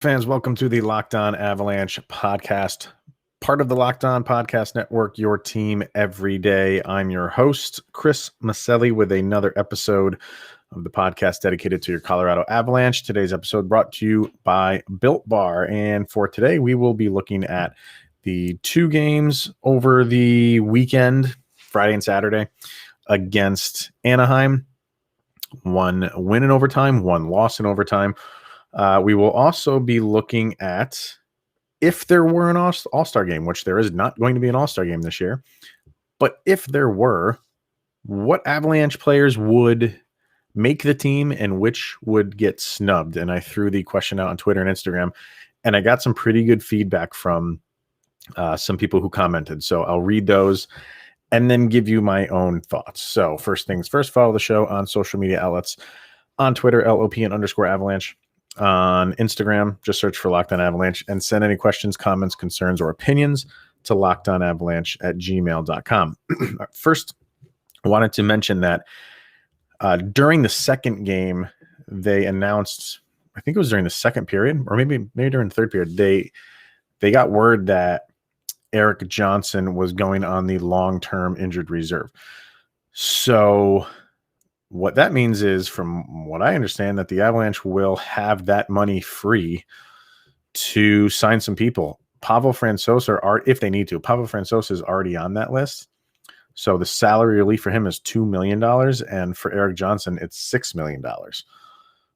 Fans, welcome to the Locked On Avalanche podcast, part of the Locked On Podcast Network, your team every day. I'm your host, Chris Micieli, with another episode of the podcast dedicated to your Colorado Avalanche. Today's episode brought to you by Built Bar. And for today, we will be looking at the two games over the weekend, Friday and Saturday, against Anaheim. One win in overtime, one loss in overtime. We will also be looking at if there were an All-Star game, which there is not going to be an All-Star game this year. But if there were, what Avalanche players would make the team and which would get snubbed? And I threw the question out on Twitter and Instagram, and I got some pretty good feedback from some people who commented. So I'll read those and then give you my own thoughts. So first things first, follow the show on social media outlets. On Twitter, LOPN_Avalanche. On Instagram, just search for Locked On Avalanche and send any questions, comments, concerns, or opinions to lockedonavalanche@gmail.com. First, I wanted to mention that during the second game, they announced, I think it was during the second period, or maybe during the third period, they got word that Erik Johnson was going on the long-term injured reserve. So what that means is, from what I understand, that the Avalanche will have that money free to sign some people. Pavel Francouz, if they need to, Pavel Francouz is already on that list. So the salary relief for him is $2 million, and for Erik Johnson, it's $6 million.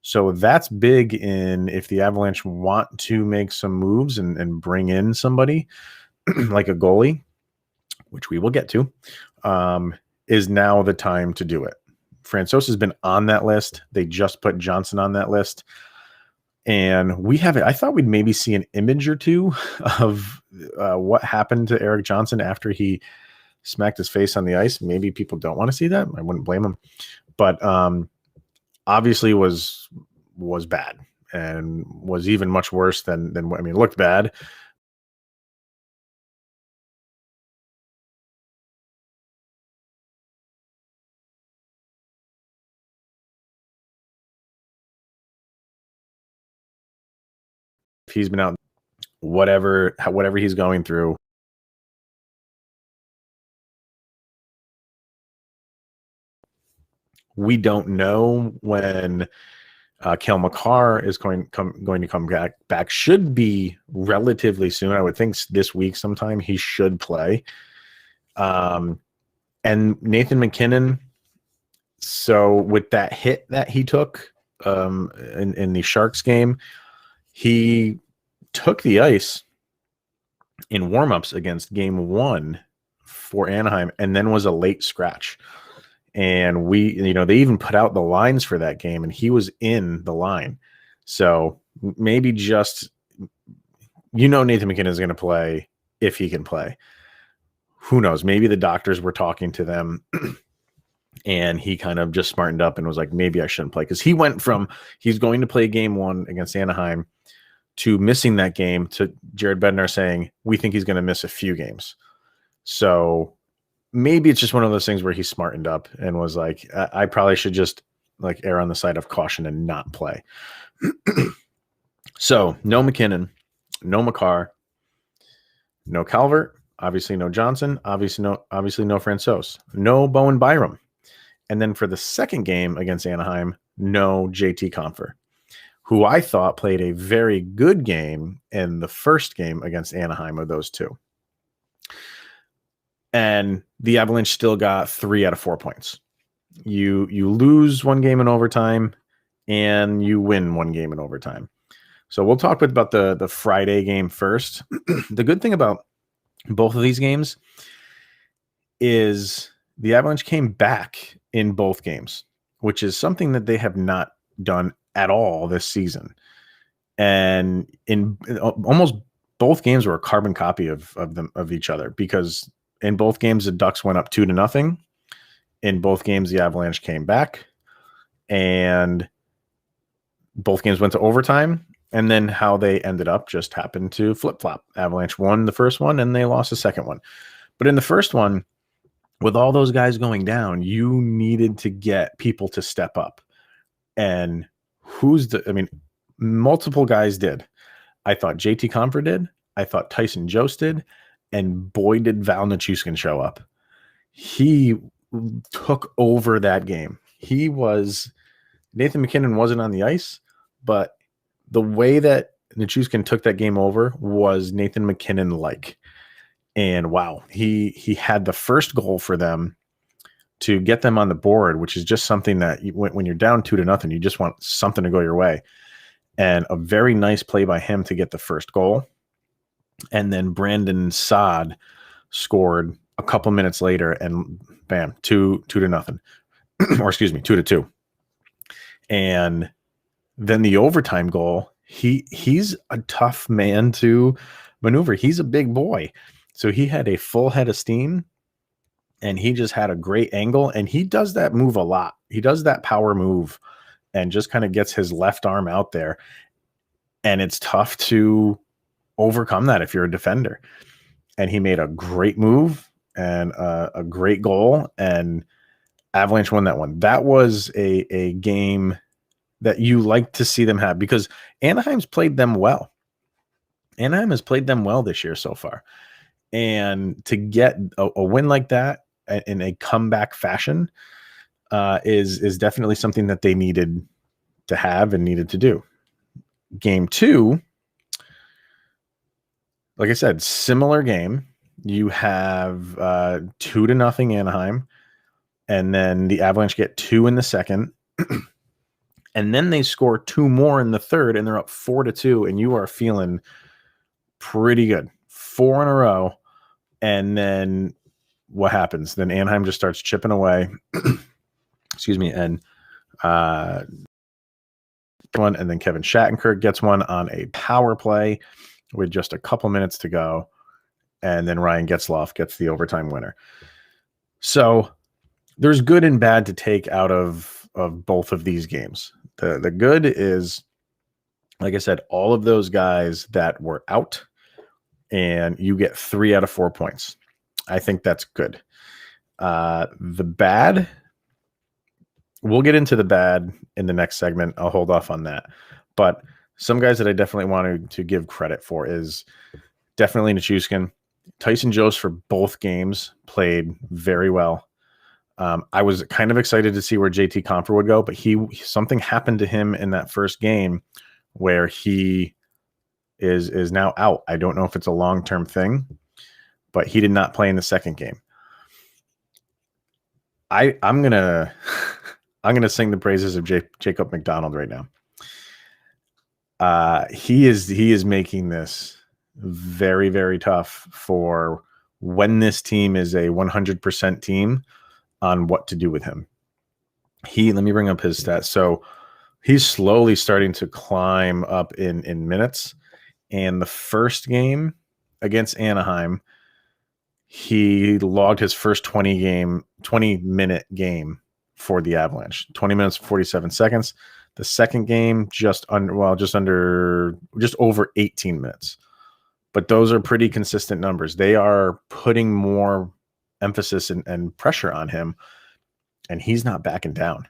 So that's big if the Avalanche want to make some moves and bring in somebody like a goalie, which we will get to, is now the time to do it. Francouz has been on that list. They just put Johnson on that list. And we have it. I thought we'd maybe see an image or two of what happened to Erik Johnson after he smacked his face on the ice. Maybe people don't want to see that. I wouldn't blame them. But obviously was bad and was even much worse than it looked bad. He's been out, whatever he's going through. We don't know when Cale Makar is going to come back. Should be relatively soon. I would think this week sometime he should play. And Nathan McKinnon. So with that hit that he took in the Sharks game, he took the ice in warmups against game 1 for Anaheim and then was a late scratch. And they even put out the lines for that game and he was in the line. So maybe just, Nathan McKinnon is going to play if he can play. Who knows? Maybe the doctors were talking to them and he kind of just smartened up and was like, maybe I shouldn't play. Because he went from he's going to play game 1 against Anaheim to missing that game to Jared Bednar saying, we think he's going to miss a few games. So maybe it's just one of those things where he smartened up and was like, I probably should just err on the side of caution and not play. So no McKinnon, no Makar, no Calvert, obviously no Johnson, obviously no Francouz, no Bowen Byram. And then for the second game against Anaheim, no JT Compher, who I thought played a very good game in the first game against Anaheim of those two. And the Avalanche still got 3 out of 4 points. You lose one game in overtime and you win one game in overtime. So we'll talk about the Friday game first. The good thing about both of these games is the Avalanche came back in both games, which is something that they have not done at all this season. And in almost both games were a carbon copy of each other, because in both games the Ducks went up 2-0. In both games the Avalanche came back, and both games went to overtime. And then how they ended up just happened to flip-flop. Avalanche won the first one and they lost the second one. But in the first one, with all those guys going down, you needed to get people to step up. And multiple guys did. I thought JT Compher did. I thought Tyson Jost did. And boy, did Val Nichushkin show up. He took over that game. Nathan McKinnon wasn't on the ice, but the way that Nichushkin took that game over was Nathan McKinnon-like. And wow, he had the first goal for them to get them on the board, which is just something that when you're down 2-0, you just want something to go your way. And a very nice play by him to get the first goal. And then Brandon Saad scored a couple minutes later, and bam, 2-0, or excuse me, 2-2. And then the overtime goal, he's a tough man to maneuver. He's a big boy. So he had a full head of steam, and he just had a great angle, and he does that move a lot. He does that power move and just kind of gets his left arm out there. And it's tough to overcome that if you're a defender. And he made a great move and a great goal, and Avalanche won that one. That was a game that you like to see them have, because Anaheim's played them well. Anaheim has played them well this year so far. And to get a win like that in a comeback fashion is definitely something that they needed to have and needed to do. Game 2, like I said, similar game. You have 2-0 Anaheim, and then the Avalanche get 2 in the second. And then they score 2 more in the third, and they're up 4-2, and you are feeling pretty good. 4 in a row. And then what happens? Then Anaheim just starts chipping away. Excuse me. And one, and then Kevin Shattenkirk gets one on a power play with just a couple minutes to go. And then Ryan Getzlaf gets the overtime winner. So there's good and bad to take out of both of these games. The good is, like I said, all of those guys that were out, and you get 3 out of 4 points. I think that's good. The bad, we'll get into the bad in the next segment. I'll hold off on that. But some guys that I definitely wanted to give credit for is definitely Nichushkin. Tyson Jost for both games played very well. I was kind of excited to see where JT Compher would go, but something happened to him in that first game where he is now out. I don't know if it's a long-term thing, but he did not play in the second game. I'm gonna sing the praises of Jacob Mcdonald right now. He is making this very, very tough for when this team is a 100% team on what to do with him. Let me bring up his stats. So he's slowly starting to climb up in minutes. And the first game against Anaheim, he logged his first 20-minute game for the Avalanche. 20 minutes, 47 seconds. The second game, just over 18 minutes. But those are pretty consistent numbers. They are putting more emphasis and pressure on him, and he's not backing down.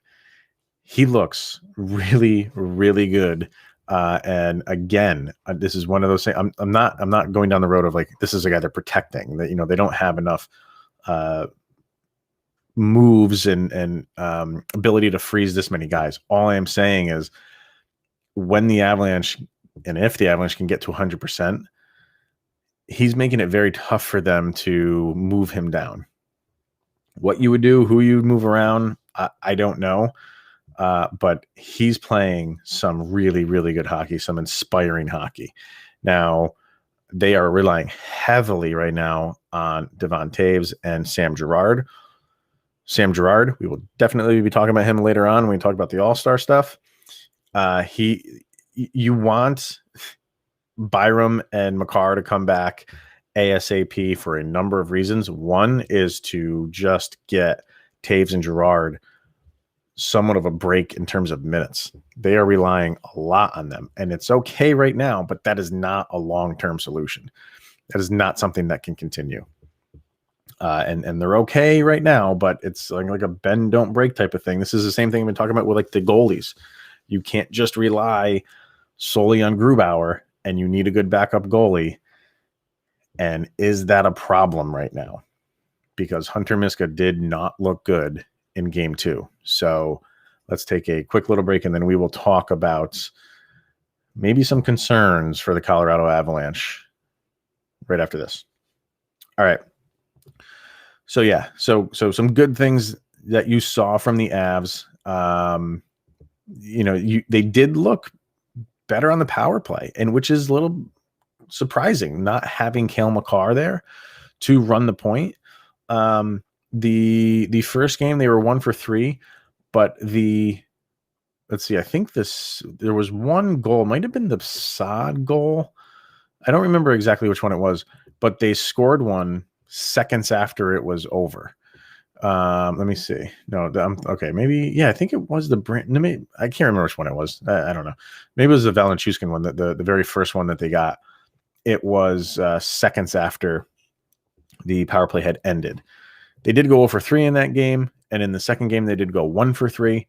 He looks really, really good. And again, this is one of those things. I'm not going down the road of like, this is a guy they're protecting, that, they don't have enough moves and ability to freeze this many guys. All I am saying is when the Avalanche, and if the Avalanche can get to 100%, he's making it very tough for them to move him down. What you would do, who you would move around, I don't know. But he's playing some really, really good hockey, some inspiring hockey. Now, they are relying heavily right now on Devon Toews and Sam Gerard. Sam Gerard, we will definitely be talking about him later on when we talk about the All-Star stuff. You want Byram and Makar to come back ASAP for a number of reasons. One is to just get Toews and Gerard somewhat of a break in terms of minutes. They are relying a lot on them, and it's okay right now, but that is not a long-term solution. That is not something that can continue. And they're okay right now, but it's like a bend, don't break type of thing. This is the same thing we've been talking about with like the goalies. You can't just rely solely on Grubauer and you need a good backup goalie. And is that a problem right now? Because Hunter Miska did not look good in game 2. So let's take a quick little break, and then we will talk about maybe some concerns for the Colorado Avalanche right after this. All right. So yeah, so some good things that you saw from the Avs. They did look better on the power play, and which is a little surprising, not having Cale Makar there to run the point. The first game they were 1 for 3, but let's see, I think there was one goal, might have been the Saad goal. I don't remember exactly which one it was, but they scored one seconds after it was over. Let me see. No, okay. Maybe, yeah, I think it was I can't remember which one it was. I don't know. Maybe it was the Valenchuskin one, the very first one that they got. It was seconds after the power play had ended. They did go 0 for 3 in that game, and in the second game they did go 1 for 3.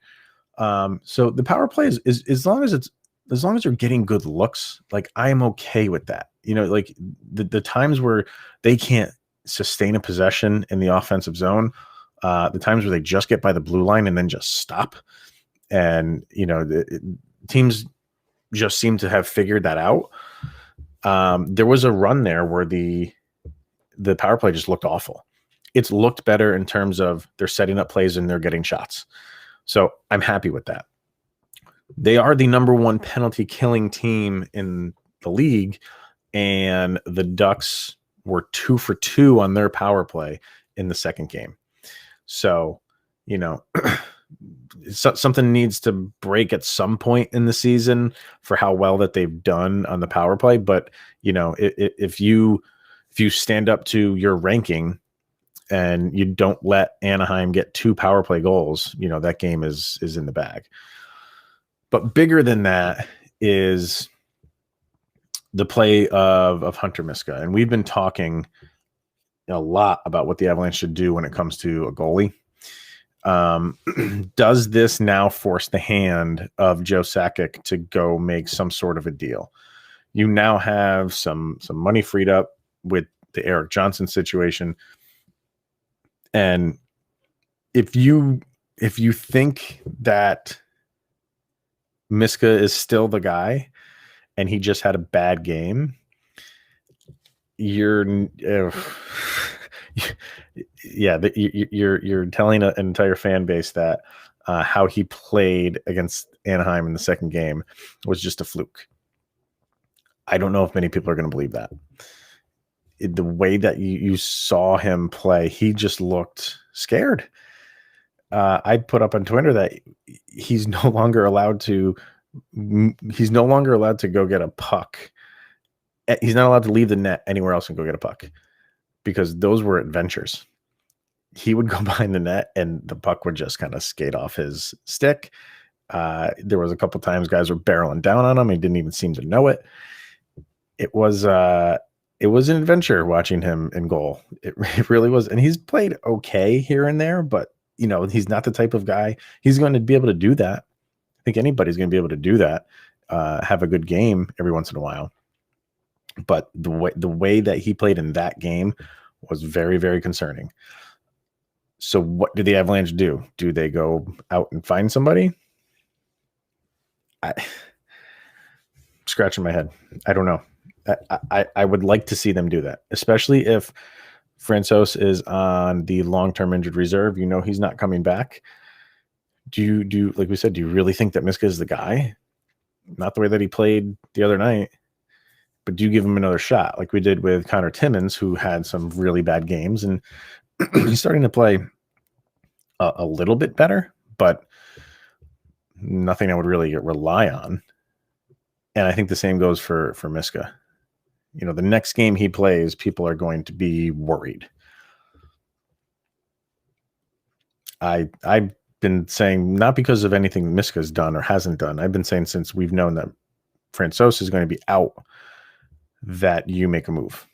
So the power play is as long as you're getting good looks, like I am okay with that. Like the times where they can't sustain a possession in the offensive zone, the times where they just get by the blue line and then just stop, and teams just seem to have figured that out. There was a run there where the power play just looked awful. It's looked better in terms of they're setting up plays and they're getting shots. So I'm happy with that. They are the number 1 penalty killing team in the league, and the Ducks were 2 for 2 on their power play in the second game. So, something needs to break at some point in the season for how well that they've done on the power play. But, if you stand up to your ranking and you don't let Anaheim get 2 power play goals, that game is in the bag. But bigger than that is the play of Hunter Miska. And we've been talking a lot about what the Avalanche should do when it comes to a goalie. Does this now force the hand of Joe Sakic to go make some sort of a deal? You now have some money freed up with the Eric Johnson situation. And if you think that Miska is still the guy and he just had a bad game, you're telling an entire fan base that how he played against Anaheim in the second game was just a fluke. I don't know if many people are going to believe that. The way that you saw him play, he just looked scared. I put up on Twitter that he's no longer allowed to go get a puck. He's not allowed to leave the net anywhere else and go get a puck, because those were adventures. He would go behind the net and the puck would just kind of skate off his stick. There was a couple times guys were barreling down on him. He didn't even seem to know it. It was an adventure watching him in goal. It really was. And he's played okay here and there, but he's not the type of guy. He's going to be able to do that. I think anybody's going to be able to do that. Have a good game every once in a while. But the way that he played in that game was very, very concerning. So what do the Avalanche do? Do they go out and find somebody? I'm scratching my head. I don't know. I would like to see them do that, especially if Francouz is on the long-term injured reserve. He's not coming back. Do you like we said, do you really think that Miska is the guy? Not the way that he played the other night, but do you give him another shot like we did with Connor Timmins, who had some really bad games, and he's starting to play a little bit better, but nothing I would really rely on. And I think the same goes for Miska. The next game he plays, people are going to be worried. I've been saying, not because of anything Miska's done or hasn't done, I've been saying since we've known that Francouz is going to be out, that you make a move.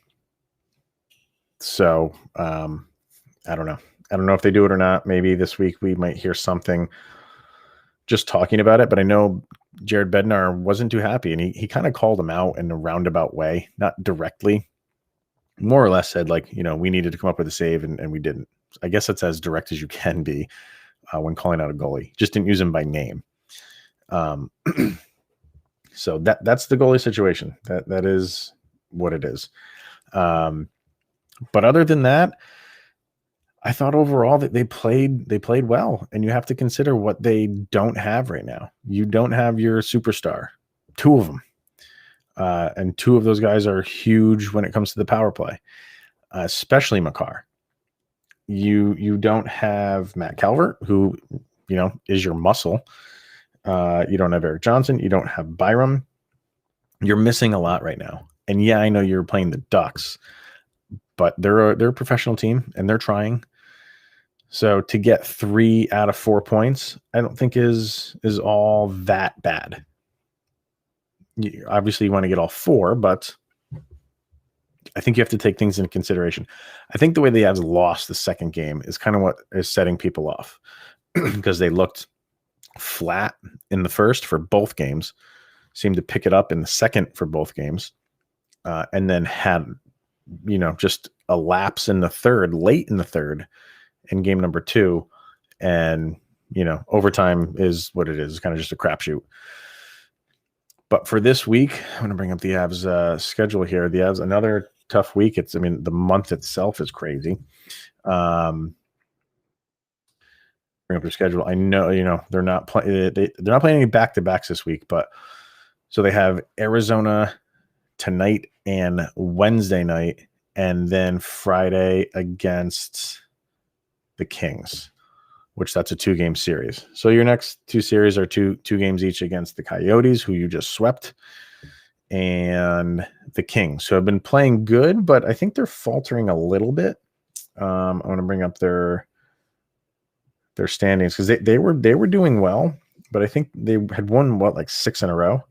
So I don't know. I don't know if they do it or not. Maybe this week we might hear something just talking about it, but I know Jared Bednar wasn't too happy, and he kind of called him out in a roundabout way, not directly, more or less said, like, we needed to come up with a save, and we didn't. I guess that's as direct as you can be when calling out a goalie. Just didn't use him by name. So that's the goalie situation. That is what it is. But other than that, I thought overall that they played well, and you have to consider what they don't have right now. You don't have your superstar, two of them, and two of those guys are huge when it comes to the power play, especially Makar. You don't have Matt Calvert, who is your muscle. You don't have Eric Johnson. You don't have Byram. You're missing a lot right now. And yeah, I know you're playing the Ducks, but they're a professional team and they're trying. So to get 3 out of 4 points, I don't think is all that bad. Obviously, you want to get all 4, but I think you have to take things into consideration. I think the way the Avs lost the second game is kind of what is setting people off because they looked flat in the first for both games, seemed to pick it up in the second for both games, and then had just a lapse in the third, late in the third, in game number 2, and overtime is what it is. It's kind of just a crapshoot. But for this week, I'm going to bring up the Avs schedule here. The Avs, another tough week. The month itself is crazy. Bring up their schedule. I know, they're not playing. They're not playing any back-to-backs this week, but so they have Arizona tonight and Wednesday night, and then Friday against the Kings, which that's a 2-game series. So your next 2 series are two games each against the Coyotes, who you just swept, and the Kings, who have been playing good, but I think they're faltering a little bit. I want to bring up their standings because they were doing well, but I think they had won like 6 in a row.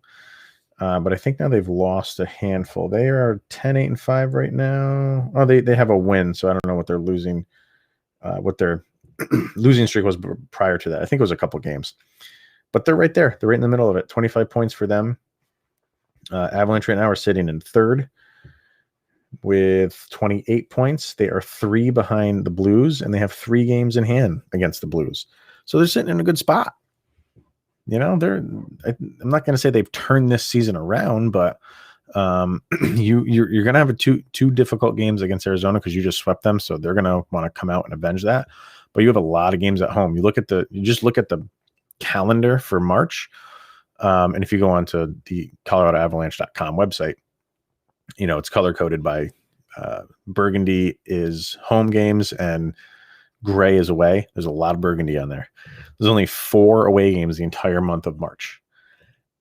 But I think now they've lost a handful. They are 10-8-5 right now. Oh, they have a win, so I don't know what they're losing. What their losing streak was prior to that. I think it was a couple games, but they're right there. They're right in the middle of it. 25 points for them. Avalanche right now are sitting in third with 28 points. They are 3 behind the Blues, and they have 3 games in hand against the Blues. So they're sitting in a good spot. I'm not going to say they've turned this season around, but you're going to have two difficult games against Arizona because you just swept them. So they're going to want to come out and avenge that. But you have a lot of games at home. You just look at the calendar for March. And if you go on to the ColoradoAvalanche.com website, it's color coded by burgundy is home games and gray is away. There's a lot of burgundy on there. There's only 4 away games the entire month of March.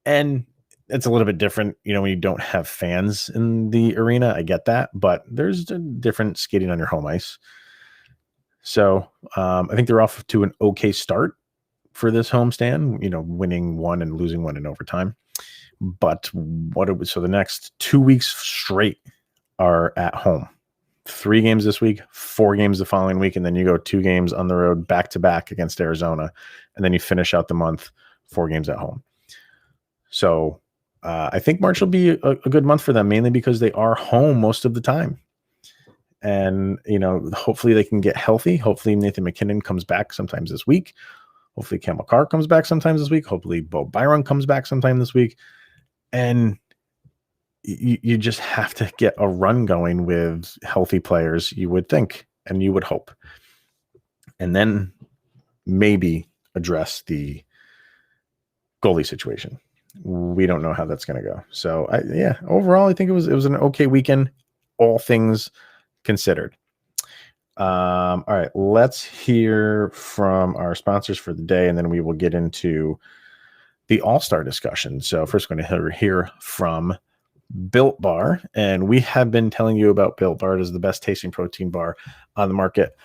And it's a little bit different, when you don't have fans in the arena. I get that, but there's a different skating on your home ice. So I think they're off to an okay start for this homestand, winning 1 and losing 1 in overtime. But so the next 2 weeks straight are at home. 3 games this week, 4 games the following week, and then you go 2 games on the road back-to-back against Arizona, and then you finish out the month 4 games at home. So I think March will be a good month for them, mainly because they are home most of the time. And, hopefully they can get healthy. Hopefully Nathan McKinnon comes back sometimes this week. Hopefully Cam Makar comes back sometimes this week. Hopefully Bo Byron comes back sometime this week. And you just have to get a run going with healthy players, you would think, and you would hope. And then maybe address the goalie situation. We don't know how that's going to go. So, overall, I think it was an okay weekend, all things considered. All right, let's hear from our sponsors for the day, and then we will get into the All-Star discussion. So first, we're going to hear from Built Bar, and we have been telling you about Built Bar. It is the best tasting protein bar on the market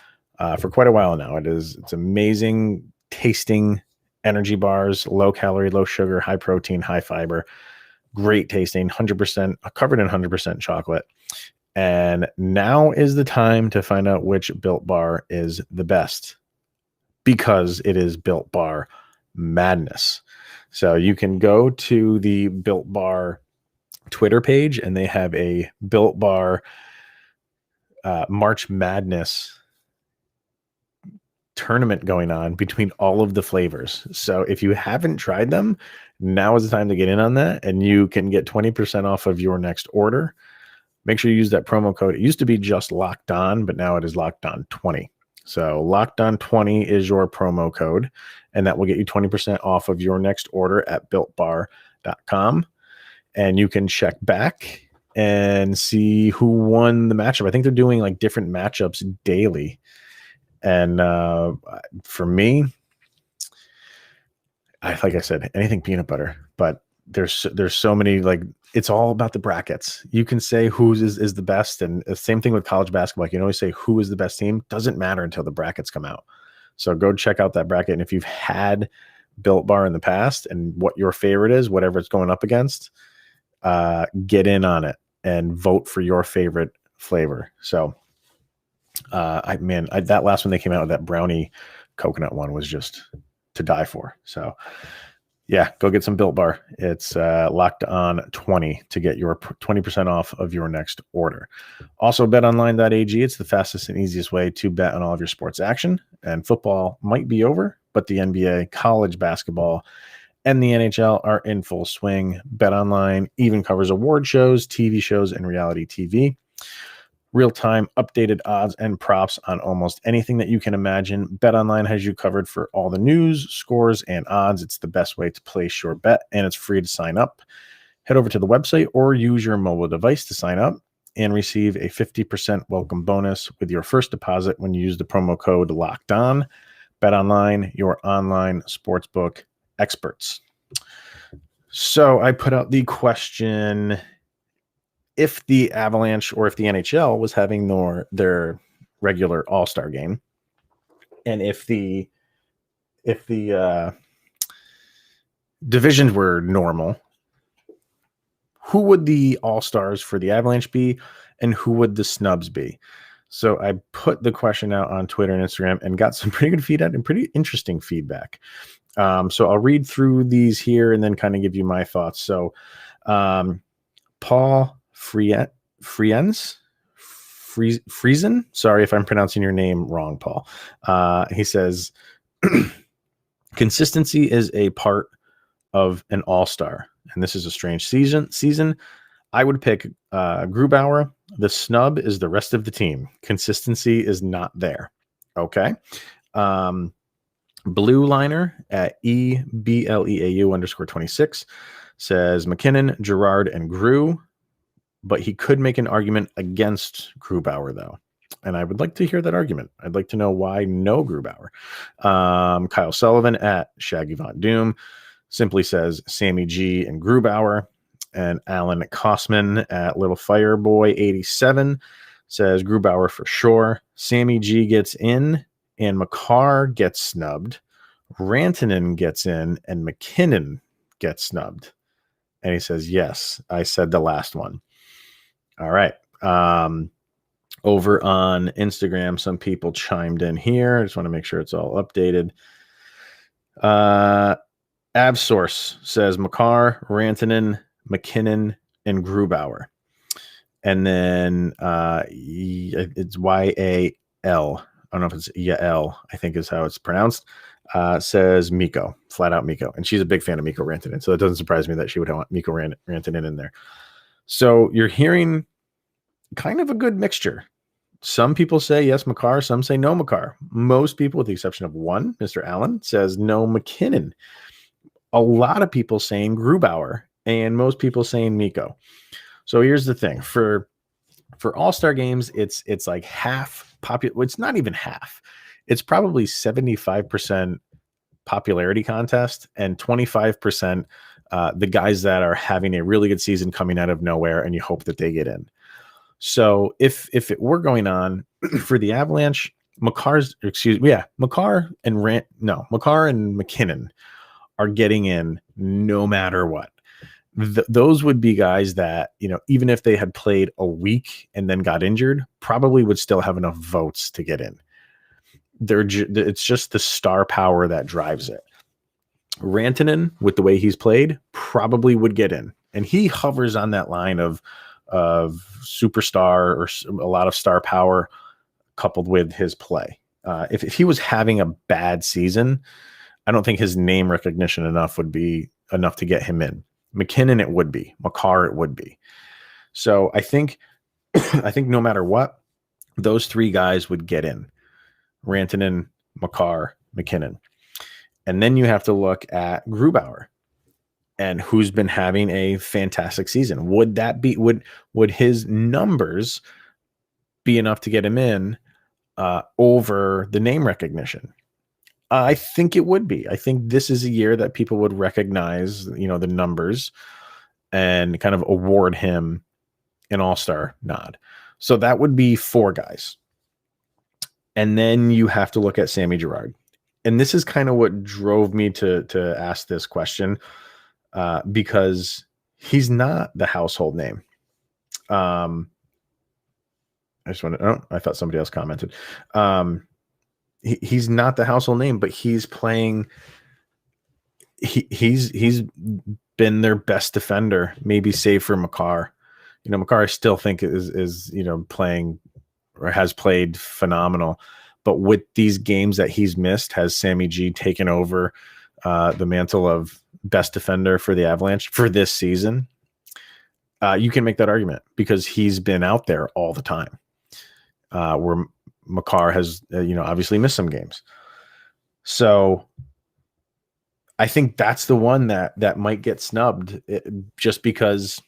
for quite a while now. It's amazing tasting energy bars, low calorie, low sugar, high protein, high fiber, great tasting, 100% covered in 100% chocolate. And now is the time to find out which Built Bar is the best, because it is Built Bar madness. So you can go to the Built Bar Twitter page, and they have a Built Bar March Madness tournament going on between all of the flavors. So if you haven't tried them, now is the time to get in on that, and you can get 20% off of your next order. Make sure you use that promo code. It used to be just Locked On, but now it is Locked On 20. So Locked On 20 is your promo code, and that will get you 20% off of your next order at builtbar.com. And you can check back and see who won the matchup. I think they're doing like different matchups daily. And for me, like I said, anything peanut butter, but there's so many, like, it's all about the brackets. You can say whose is the best. And the same thing with college basketball. You can always say who is the best team. Doesn't matter until the brackets come out. So go check out that bracket. And if you've had Built Bar in the past and what your favorite is, whatever it's going up against, get in on it and vote for your favorite flavor. So that last one they came out with, that brownie coconut one, was just to die for. So yeah, go get some Built Bar. It's Locked On 20 to get your 20% off of your next order. Also, betonline.ag. It's the fastest and easiest way to bet on all of your sports action. And football might be over, but the NBA, college basketball, and the NHL are in full swing. BetOnline even covers award shows, TV shows, and reality TV. Real-time updated odds and props on almost anything that you can imagine. BetOnline has you covered for all the news, scores, and odds. It's the best way to place your bet, and it's free to sign up. Head over to the website or use your mobile device to sign up and receive a 50% welcome bonus with your first deposit when you use the promo code LOCKEDON. BetOnline, your online sportsbook experts. So I put out the question, if the Avalanche or if the NHL was having their regular All-Star game, and if the divisions were normal, who would the All-Stars for the Avalanche be, and who would the snubs be? So I put the question out on Twitter and Instagram and got some pretty good feedback and pretty interesting feedback. So I'll read through these here and then kind of give you my thoughts. So Paul Friesen, sorry if I'm pronouncing your name wrong, Paul. He says, consistency is a part of an all-star, and this is a strange season. I would pick Grubauer. The snub is the rest of the team. Consistency is not there. Okay. Blue Liner at EBLEAU_26 says Mckinnon, Gerard, and Grew, but he could make an argument against Grubauer, though. And I would like to hear that argument. I'd like to know why no Grubauer. Kyle Sullivan at Shaggy Von Doom simply says Sami G and Grubauer. And Alan Kosman at Little Fireboy 87 says Grubauer for sure. Sami G gets in, and Makar gets snubbed. Rantanen gets in, and McKinnon gets snubbed. And he says, yes, I said the last one. All right. Over on Instagram, some people chimed in here. I just want to make sure it's all updated. AbSource says Makar, Rantanen, McKinnon, and Grubauer. And then it's YAL. I don't know if it's Yael, I think is how it's pronounced. Says Mikko, flat out Mikko. And she's a big fan of Mikko Rantanen. So it doesn't surprise me that she would want Mikko Rantanen in there. So you're hearing kind of a good mixture. Some people say yes, Makar. Some say no, Makar. Most people, with the exception of one, Mr. Allen, says no, McKinnon. A lot of people saying Grubauer, and most people saying Mikko. So here's the thing. For All-Star games, it's like half popular. It's not even half. It's probably 75% popularity contest and 25% the guys that are having a really good season coming out of nowhere, and you hope that they get in. So if it were going on for the Avalanche, Makar and McKinnon are getting in no matter what. Those would be guys that, even if they had played a week and then got injured, probably would still have enough votes to get in. It's just the star power that drives it. Rantanen, with the way he's played, probably would get in. And he hovers on that line of superstar or a lot of star power coupled with his play. If he was having a bad season, I don't think his name recognition would be enough to get him in. McKinnon, it would be. Makar, it would be. So I think no matter what, those three guys would get in. Rantanen, Makar, McKinnon. And then you have to look at Grubauer and who's been having a fantastic season. Would his numbers be enough to get him in over the name recognition? I think it would be. I think this is a year that people would recognize, the numbers and kind of award him an all-star nod. So that would be 4 guys. And then you have to look at Sami Gerard. And this is kind of what drove me to ask this question, because he's not the household name. I thought somebody else commented. He's not the household name, but he's playing. He's been their best defender, maybe save for Makar. Makar I still think is playing or has played phenomenal. But with these games that he's missed, has Sammy G taken over the mantle of best defender for the Avalanche for this season? You can make that argument because he's been out there all the time. Where Makar has, obviously missed some games. So I think that's the one that might get snubbed, just because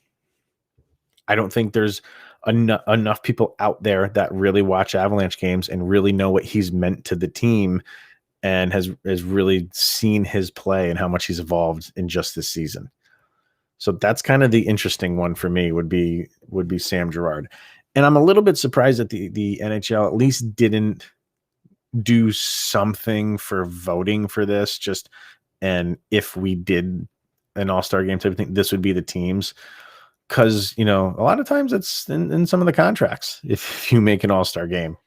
I don't think there's enough people out there that really watch Avalanche games and really know what he's meant to the team and has really seen his play and how much he's evolved in just this season. So that's kind of the interesting one for me would be Sam Gerard. And I'm a little bit surprised that the NHL at least didn't do something for voting for this. And if we did an all-star game type of thing, this would be the teams. Because, a lot of times it's in some of the contracts. If you make an all-star game,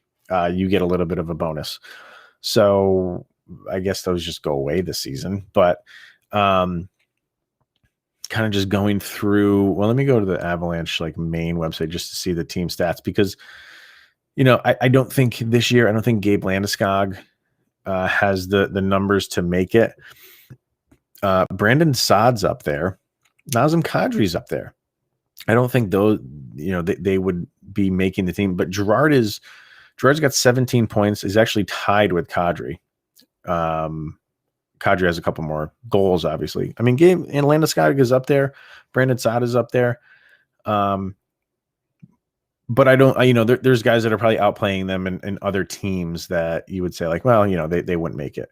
you get a little bit of a bonus. So I guess those just go away this season. But kind of just going through, well, let me go to the Avalanche main website just to see the team stats. Because, I don't think this year, Gabe Landeskog has the numbers to make it. Brandon Saad's up there. Nazem Kadri's up there. I don't think those, they would be making the team, but Gerard's got 17 points. He's actually tied with Kadri. Kadri has a couple more goals, obviously. Gabe and Landeskog is up there. Brandon Saad is up there. But I don't, there's guys that are probably outplaying them and other teams that you would say they wouldn't make it.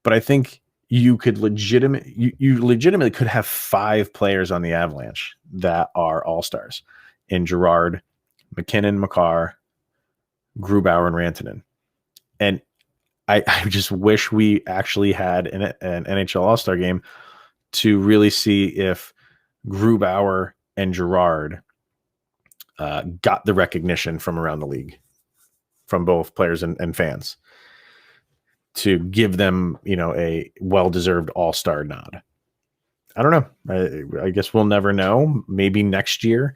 But I think you could legitimately could have 5 players on the Avalanche that are all-stars in Gerard, McKinnon, Makar, Grubauer, and Rantanen. And I just wish we actually had an NHL All-Star game to really see if Grubauer and Gerard got the recognition from around the league, from both players and fans, to give them, a well-deserved all-star nod. I don't know. I guess we'll never know. Maybe next year,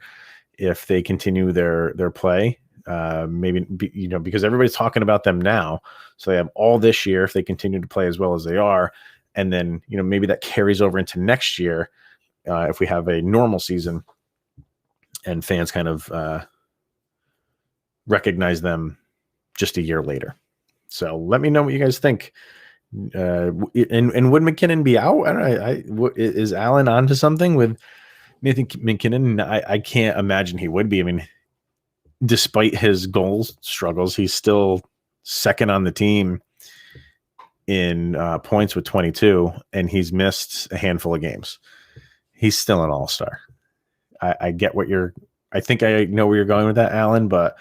if they continue their play, because everybody's talking about them now. So they have all this year if they continue to play as well as they are. And then, maybe that carries over into next year if we have a normal season and fans kind of recognize them just a year later. So let me know what you guys think. And would McKinnon be out? I don't know. Is Allen onto something with Nathan McKinnon? I can't imagine he would be. Despite his goal struggles, he's still second on the team in points with 22, and he's missed a handful of games. He's still an all-star. I get I think I know where you're going with that, Allen, but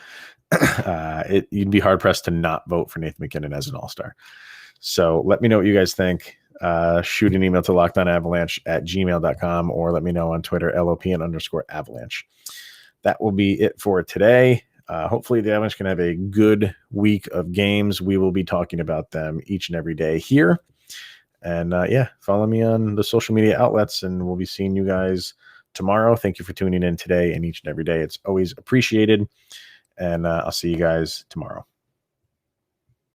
you'd be hard-pressed to not vote for Nathan McKinnon as an all-star. So let me know what you guys think. Shoot an email to lockedonavalanche@gmail.com or let me know on Twitter, LOPN_avalanche. That will be it for today. Hopefully the Avalanche can have a good week of games. We will be talking about them each and every day here. And yeah, follow me on the social media outlets, and we'll be seeing you guys tomorrow. Thank you for tuning in today and each and every day. It's always appreciated. And I'll see you guys tomorrow.